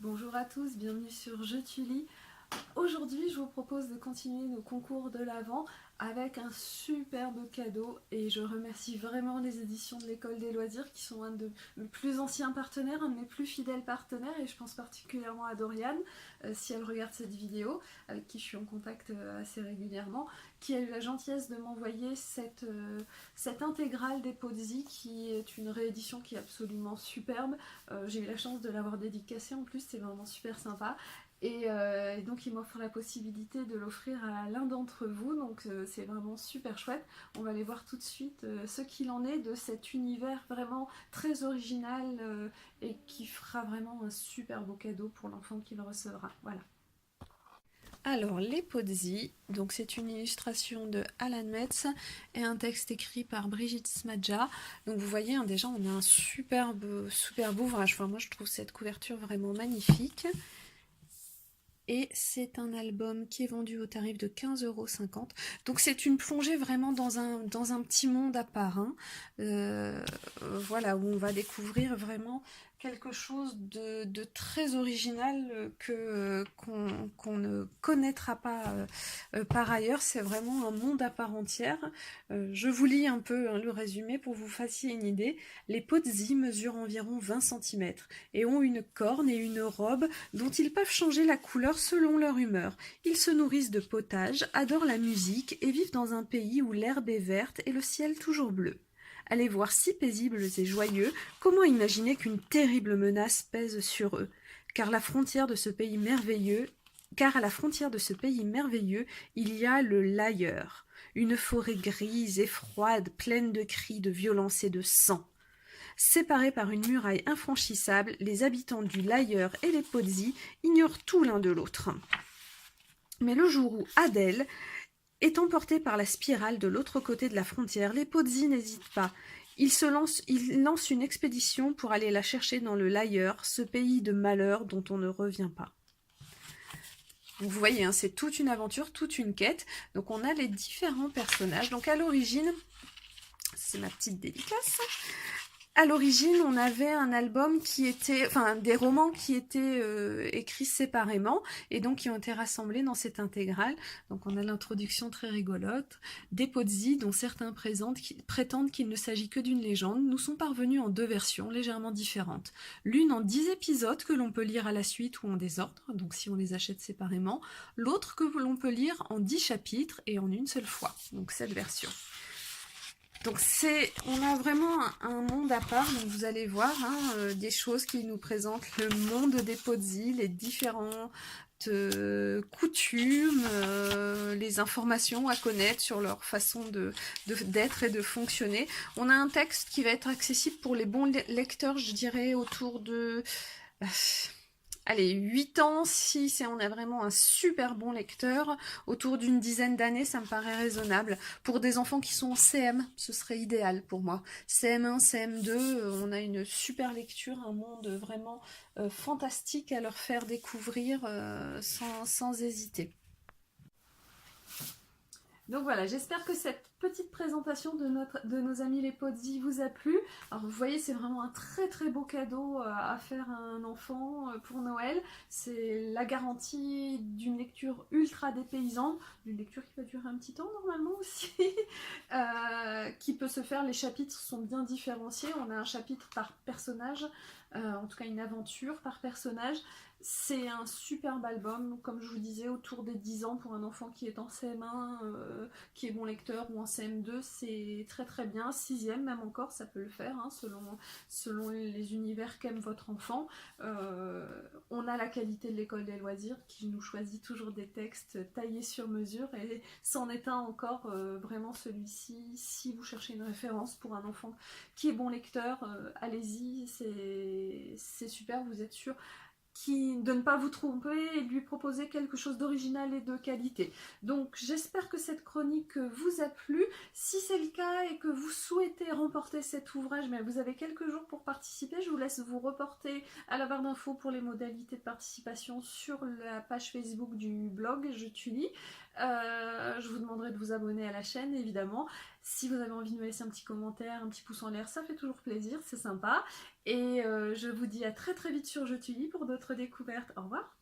Bonjour à tous, bienvenue sur Je Tully. Aujourd'hui, je vous propose de continuer nos concours de l'Avent avec un superbe cadeau et je remercie vraiment les éditions de l'École des loisirs qui sont un de mes plus anciens partenaires, un de mes plus fidèles partenaires et je pense particulièrement à Doriane, si elle regarde cette vidéo, avec qui je suis en contact assez régulièrement, qui a eu la gentillesse de m'envoyer cette intégrale des Pozzi qui est une réédition qui est absolument superbe. J'ai eu la chance de l'avoir dédicacée en plus, c'est vraiment super sympa. Et donc il m'offre la possibilité de l'offrir à l'un d'entre vous, donc c'est vraiment super chouette. On va aller voir tout de suite ce qu'il en est de cet univers vraiment très original et qui fera vraiment un super beau cadeau pour l'enfant qui le recevra. Voilà. Alors, les Pozzi, donc c'est une illustration de Alan Metz et un texte écrit par Brigitte Smadja. Donc vous voyez, hein, déjà on a un superbe ouvrage. Enfin, moi je trouve cette couverture vraiment magnifique. Et c'est un album qui est vendu au tarif de 15,50 €. Donc c'est une plongée vraiment dans un petit monde à part. Hein. Voilà, où on va découvrir vraiment quelque chose de très original qu'on ne connaîtra pas par ailleurs. C'est vraiment un monde à part entière. Je vous lis un peu le résumé pour que vous fassiez une idée. Les Pozzi mesurent environ 20 cm et ont une corne et une robe dont ils peuvent changer la couleur selon leur humeur. Ils se nourrissent de potage, adorent la musique et vivent dans un pays où l'herbe est verte et le ciel toujours bleu. À les voir si paisibles et joyeux, comment imaginer qu'une terrible menace pèse sur eux? Car à la frontière de ce pays merveilleux, il y a le Layer, une forêt grise et froide, pleine de cris de violence et de sang. Séparés par une muraille infranchissable, les habitants du Layer et les Pozzi ignorent tout l'un de l'autre. Mais le jour où Adèle est emportée par la spirale de l'autre côté de la frontière, les Pozzi n'hésitent pas. Ils lancent une expédition pour aller la chercher dans le Layer, ce pays de malheur dont on ne revient pas. Vous voyez, hein, c'est toute une aventure, toute une quête. Donc on a les différents personnages. Donc à l'origine, c'est ma petite dédicace. À l'origine, on avait un album qui était, enfin des romans qui étaient écrits séparément et donc qui ont été rassemblés dans cette intégrale. Donc on a l'introduction très rigolote. Des Pozzi, dont certains prétendent qu'il ne s'agit que d'une légende, nous sont parvenus en deux versions légèrement différentes. L'une en 10 épisodes que l'on peut lire à la suite ou en désordre, donc si on les achète séparément. L'autre que l'on peut lire en 10 chapitres et en une seule fois. Donc cette version. Donc on a vraiment un monde à part, donc vous allez voir des choses qui nous présentent le monde des Pozzi, les différentes coutumes, les informations à connaître sur leur façon d'être et de fonctionner. On a un texte qui va être accessible pour les bons lecteurs, je dirais autour de... Allez, 8 ans, si on a vraiment un super bon lecteur, autour d'une dizaine d'années, ça me paraît raisonnable. Pour des enfants qui sont en CM, ce serait idéal pour moi. CM1, CM2, on a une super lecture, un monde vraiment fantastique à leur faire découvrir sans hésiter. Donc voilà, j'espère que cette petite présentation de nos amis les Pozzi vous a plu. Alors vous voyez, c'est vraiment un très très beau cadeau à faire à un enfant pour Noël. C'est la garantie d'une lecture ultra dépaysante, d'une lecture qui va durer un petit temps normalement aussi, qui peut se faire, les chapitres sont bien différenciés. On a un chapitre par personnage, en tout cas une aventure par personnage. C'est un superbe album, comme je vous disais, autour des 10 ans pour un enfant qui est en CM1, qui est bon lecteur, ou en CM2, c'est très très bien. 6e même encore, ça peut le faire, hein, selon les univers qu'aime votre enfant. On a la qualité de l'École des loisirs qui nous choisit toujours des textes taillés sur mesure, et c'en est un encore, vraiment celui-ci. Si vous cherchez une référence pour un enfant qui est bon lecteur, allez-y, c'est super, vous êtes sûr de ne pas vous tromper et de lui proposer quelque chose d'original et de qualité. Donc j'espère que cette chronique vous a plu. Si c'est le cas et que vous souhaitez remporter cet ouvrage, mais vous avez quelques jours pour participer. Je vous laisse vous reporter à la barre d'infos pour les modalités de participation sur la page Facebook du blog Je Tully. Je vous demanderai de vous abonner à la chaîne évidemment. Si vous avez envie de me laisser un petit commentaire, un petit pouce en l'air, ça fait toujours plaisir, c'est sympa. Et je vous dis à très très vite sur Je te lis pour d'autres découvertes. Au revoir.